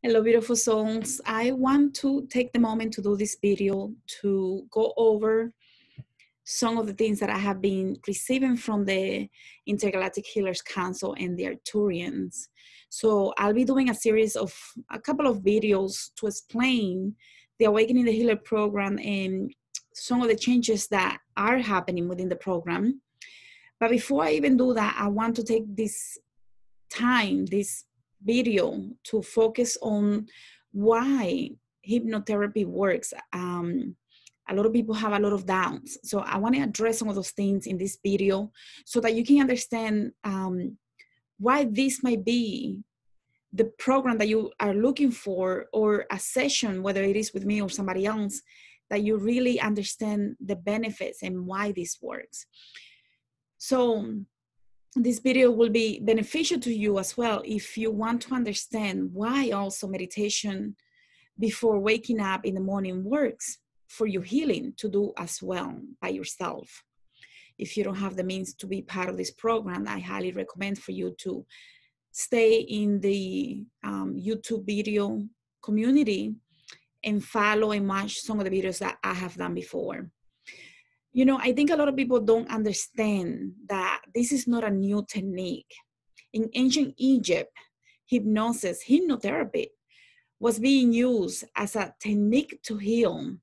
Hello, beautiful souls. I want to take the moment to do this video to go over some of the things that I have been receiving from the Intergalactic Healers Council and the Arcturians. So I'll be doing a series of a couple of videos to explain the Awakening the Healer program and some of the changes that are happening within the program. But before I even do that, I want to take this time, this video, to focus on why hypnotherapy works. A lot of people have a lot of doubts. So I want to address some of those things in this video so that you can understand why this might be the program that you are looking for, or a session, whether it is with me or somebody else, that you really understand the benefits and why this works. So this video will be beneficial to you as well if you want to understand why also meditation before waking up in the morning works for your healing to do as well by yourself. If you don't have the means to be part of this program, I highly recommend for you to stay in the YouTube video community and follow and watch some of the videos that I have done before. You know, I think a lot of people don't understand that this is not a new technique. In ancient Egypt, hypnosis, hypnotherapy, was being used as a technique to heal.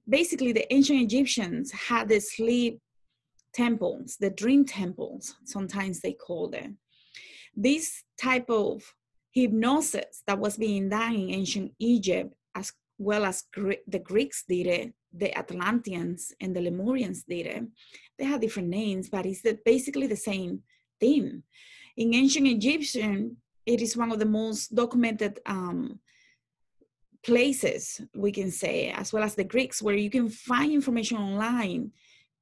Basically, the ancient Egyptians had the sleep temples, the dream temples, sometimes they call them. This type of hypnosis that was being done in ancient Egypt, as well as the Greeks did it, the Atlanteans and the Lemurians did it. They had different names, but it's basically the same thing. In ancient Egyptian, it is one of the most documented places, we can say, as well as the Greeks, where you can find information online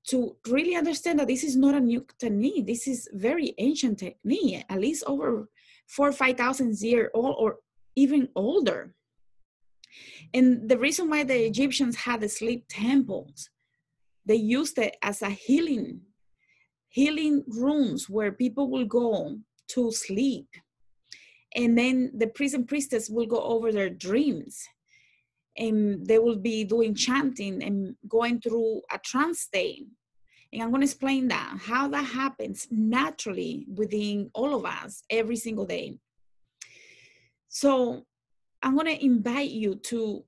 to really understand that this is not a new technique. This is very ancient technique, at least over 4,000 or 5,000 years old, or even older. And the reason why the Egyptians had the sleep temples, they used it as a healing rooms where people will go to sleep. And then the priest and priestess will go over their dreams. And they will be doing chanting and going through a trance state. And I'm going to explain that, how that happens naturally within all of us every single day. So I'm going to invite you to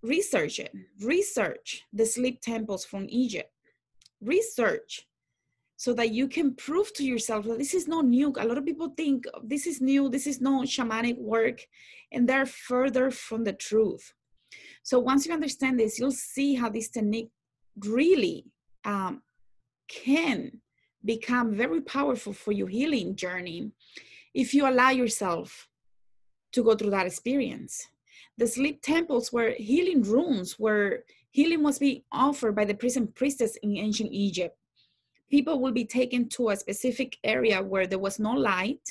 research it. Research the sleep temples from Egypt. Research so that you can prove to yourself that this is not new. A lot of people think this is new, this is not shamanic work, and they're further from the truth. So once you understand this, you'll see how this technique really can become very powerful for your healing journey if you allow yourself to go through that experience. The sleep temples were healing rooms where healing was being offered by the priest and priestess in ancient Egypt. People will be taken to a specific area where there was no light,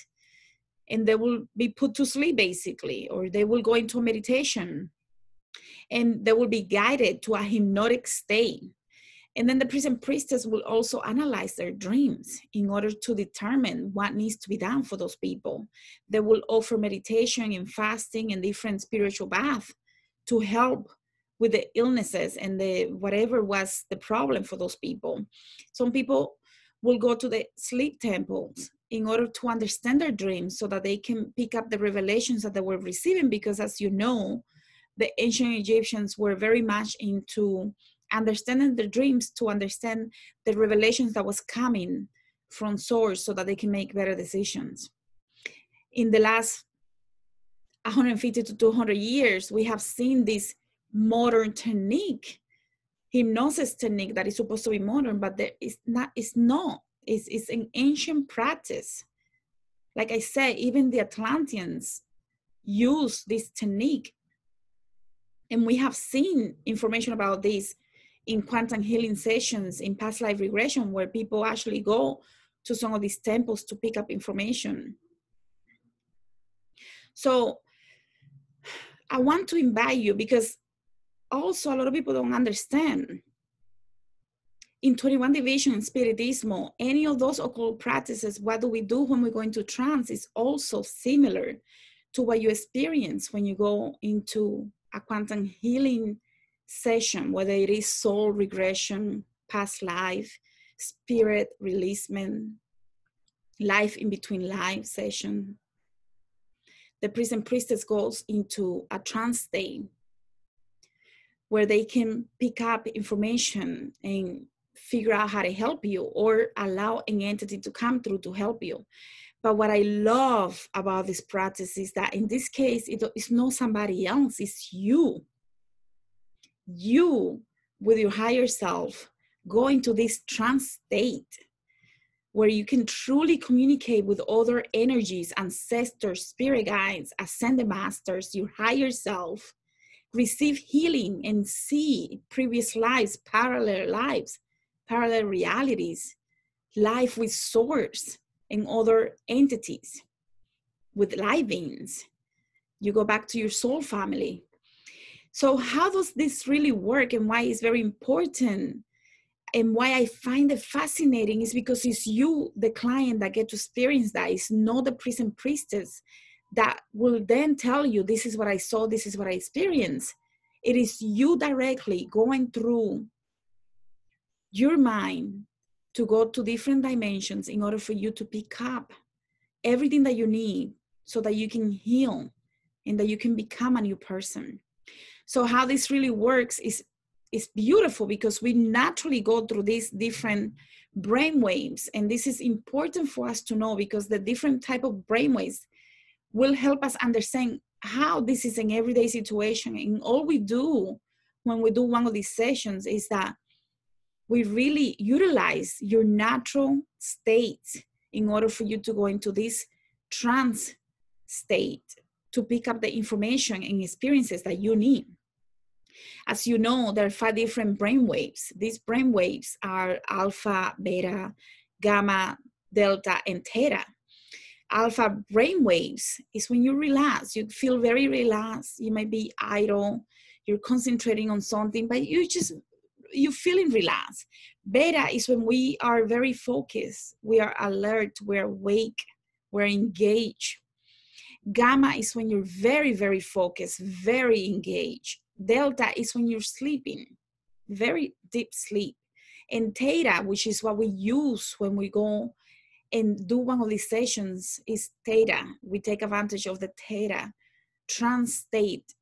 and they will be put to sleep basically, or they will go into a meditation, and they will be guided to a hypnotic state. And then the priest and priestess will also analyze their dreams in order to determine what needs to be done for those people. They will offer meditation and fasting and different spiritual baths to help with the illnesses and whatever was the problem for those people. Some people will go to the sleep temples in order to understand their dreams so that they can pick up the revelations that they were receiving, because as you know, the ancient Egyptians were very much into understanding their dreams to understand the revelations that was coming from source so that they can make better decisions. In the last 150 to 200 years, we have seen this modern technique, hypnosis technique, that is supposed to be modern, but it's not. It's an ancient practice. Like I said, even the Atlanteans used this technique. And we have seen information about this in quantum healing sessions, in past life regression, where people actually go to some of these temples to pick up information. So I want to invite you, because also a lot of people don't understand. In 21 Division, Spiritismo, any of those occult practices, what do we do when we go into trance, is also similar to what you experience when you go into a quantum healing session, whether it is soul regression, past life, spirit releasement, life in between life session. The priest and priestess goes into a trance state where they can pick up information and figure out how to help you or allow an entity to come through to help you. But what I love about this practice is that in this case, it's not somebody else, it's you. You, with your higher self, go into this trance state where you can truly communicate with other energies, ancestors, spirit guides, ascended masters, your higher self, receive healing and see previous lives, parallel realities, life with source and other entities, with live beings. You go back to your soul family. So how does this really work, and why it's very important, and why I find it fascinating is because it's you, the client, that get to experience that. It's not the priest and priestess that will then tell you, this is what I saw, this is what I experienced. It is you directly going through your mind to go to different dimensions in order for you to pick up everything that you need so that you can heal and that you can become a new person. So how this really works is beautiful, because we naturally go through these different brainwaves. And this is important for us to know, because the different type of brainwaves will help us understand how this is an everyday situation. And all we do when we do one of these sessions is that we really utilize your natural state in order for you to go into this trance state to pick up the information and experiences that you need. As you know, there are 5 different brain waves. These brain waves are alpha, beta, gamma, delta, and theta. Alpha brain waves is when you relax. You feel very relaxed. You might be idle. You're concentrating on something, but you're feeling relaxed. Beta is when we are very focused. We are alert. We're awake. We're engaged. Gamma is when you're very, very focused, very engaged. Delta is when you're sleeping, very deep sleep. And theta, which is what we use when we go and do one of these sessions, is theta. We take advantage of the theta trance state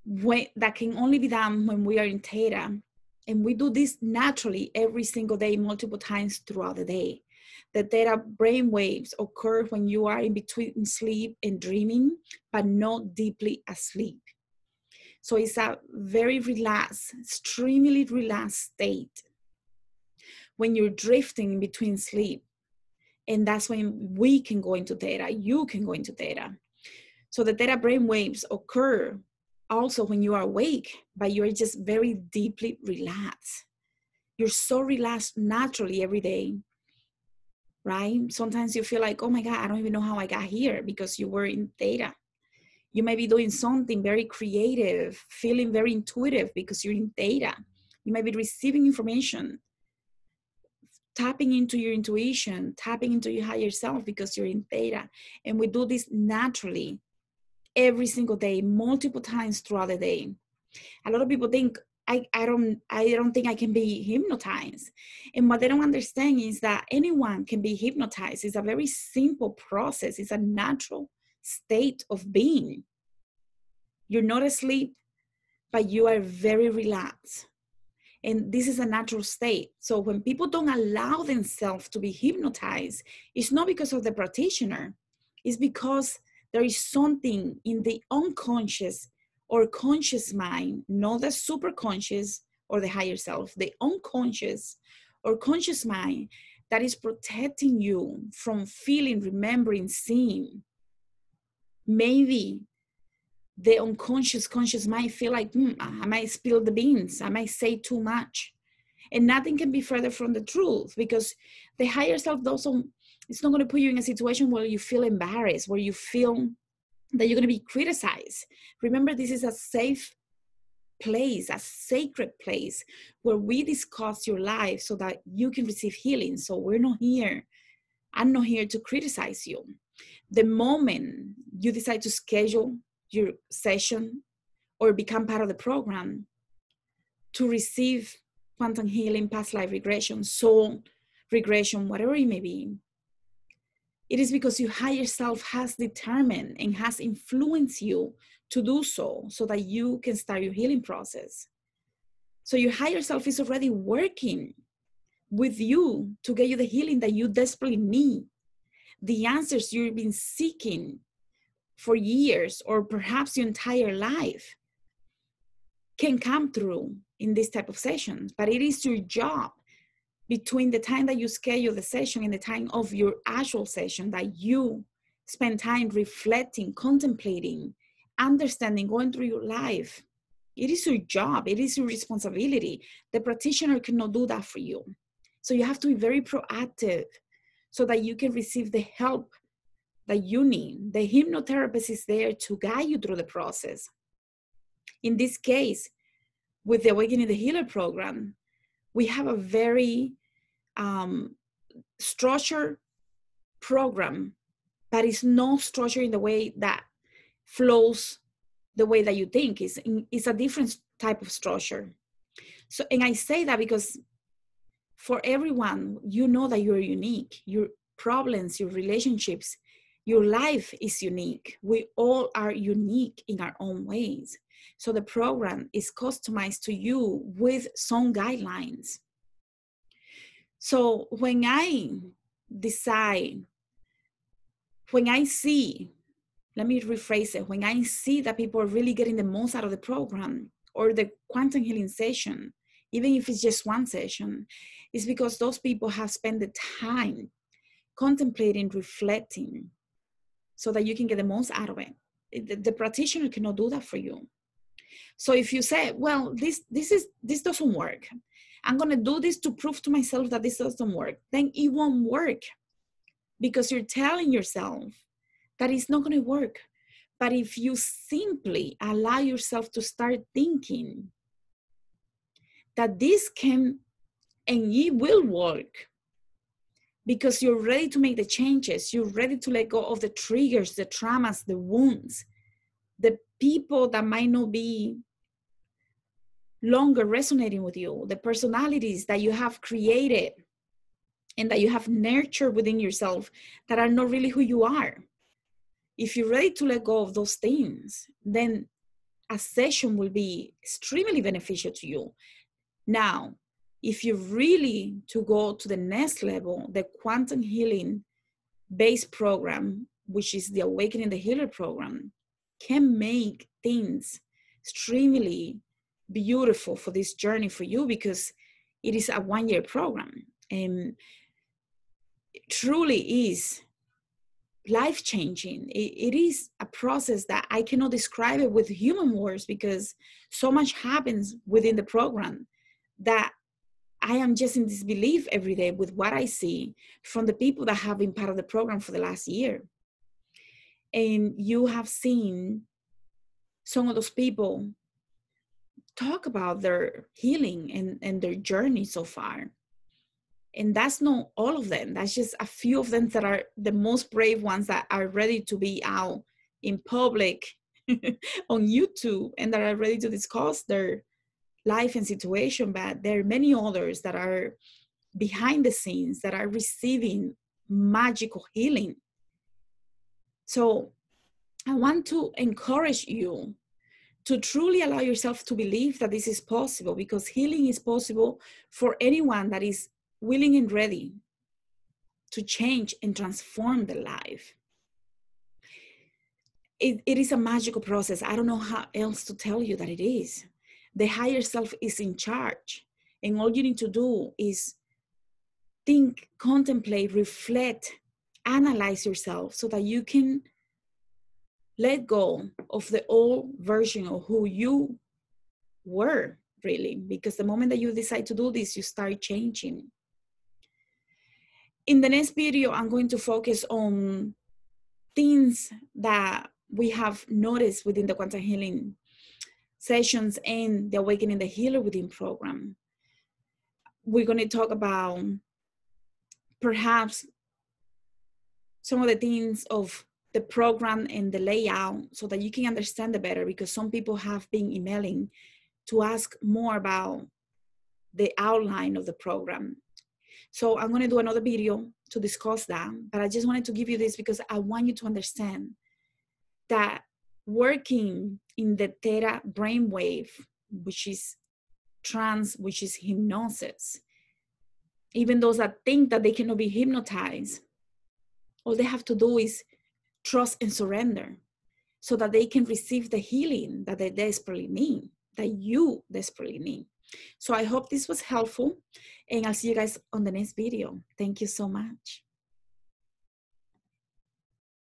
that can only be done when we are in theta. And we do this naturally every single day, multiple times throughout the day. The theta brain waves occur when you are in between sleep and dreaming, but not deeply asleep. So it's a very relaxed, extremely relaxed state when you're drifting in between sleep. And that's when we can go into theta, you can go into theta. So the theta brain waves occur also when you are awake, but you're just very deeply relaxed. You're so relaxed naturally every day, right? Sometimes you feel like, oh my God, I don't even know how I got here, because you were in theta. You might be doing something very creative, feeling very intuitive because you're in theta. You might be receiving information, tapping into your intuition, tapping into your higher self because you're in theta. And we do this naturally every single day, multiple times throughout the day. A lot of people think, I don't think I can be hypnotized. And what they don't understand is that anyone can be hypnotized. It's a very simple process. It's a natural state of being. You're not asleep, but you are very relaxed. And this is a natural state. So when people don't allow themselves to be hypnotized, it's not because of the practitioner. It's because there is something in the unconscious or conscious mind, not the superconscious or the higher self, the unconscious or conscious mind that is protecting you from feeling, remembering, seeing. Maybe the unconscious conscious might feel like, I might spill the beans, I might say too much. And nothing can be further from the truth, because the higher self it's not going to put you in a situation where you feel embarrassed, where you feel that you're going to be criticized. Remember, this is a safe place, a sacred place where we discuss your life so that you can receive healing. So I'm not here to criticize you. The moment you decide to schedule your session or become part of the program to receive quantum healing, past life regression, soul regression, whatever it may be, it is because your higher self has determined and has influenced you to do so, so that you can start your healing process. So your higher self is already working with you to get you the healing that you desperately need, the answers you've been seeking for years or perhaps your entire life can come through in this type of sessions. But it is your job between the time that you schedule the session and the time of your actual session that you spend time reflecting, contemplating, understanding, going through your life. It is your job. It is your responsibility. The practitioner cannot do that for you. So you have to be very proactive so that you can receive the help that you need. The hypnotherapist is there to guide you through the process. In this case, with the Awakening the Healer program, we have a very structured program, but it's not structured in the way that flows the way that you think. It's a different type of structure. So, and I say that because for everyone, you know that you're unique. Your problems, your relationships, your life is unique. We all are unique in our own ways. So the program is customized to you with some guidelines. So when I decide, when I see, let me rephrase it, when I see that people are really getting the most out of the program or the quantum healing session, even if it's just one session, it's because those people have spent the time contemplating, reflecting, so that you can get the most out of it. The practitioner cannot do that for you. So if you say, well, this doesn't work, I'm going to do this to prove to myself that this doesn't work, then it won't work because you're telling yourself that it's not going to work. But if you simply allow yourself to start thinking that this can and it will work because you're ready to make the changes, you're ready to let go of the triggers, the traumas, the wounds, the people that might not be longer resonating with you, the personalities that you have created and that you have nurtured within yourself that are not really who you are. If you're ready to let go of those things, then a session will be extremely beneficial to you. Now, if you're really to go to the next level, the quantum healing based program, which is the Awakening the Healer program, can make things extremely beautiful for this journey for you because it is a one-year program and it truly is life-changing. It is a process that I cannot describe it with human words because so much happens within the program that I am just in disbelief every day with what I see from the people that have been part of the program for the last year. And you have seen some of those people talk about their healing and their journey so far. And that's not all of them. That's just a few of them that are the most brave ones that are ready to be out in public on YouTube and that are ready to discuss their life and situation. But there are many others that are behind the scenes that are receiving magical healing. So I want to encourage you to truly allow yourself to believe that this is possible because healing is possible for anyone that is willing and ready to change and transform their life. It is a magical process. I don't know how else to tell you that it is. The higher self is in charge, and all you need to do is think, contemplate, reflect, analyze yourself so that you can let go of the old version of who you were, really, because the moment that you decide to do this, you start changing. In the next video, I'm going to focus on things that we have noticed within the quantum healing sessions and the Awakening the Healer Within program. We're going to talk about perhaps some of the things of the program and the layout so that you can understand it better, because some people have been emailing to ask more about the outline of the program. So I'm going to do another video to discuss that, but I just wanted to give you this because I want you to understand that working in the theta brainwave, which is trance, which is hypnosis, even those that think that they cannot be hypnotized, all they have to do is trust and surrender so that they can receive the healing that they desperately need, that you desperately need. So I hope this was helpful, and I'll see you guys on the next video. Thank you so much.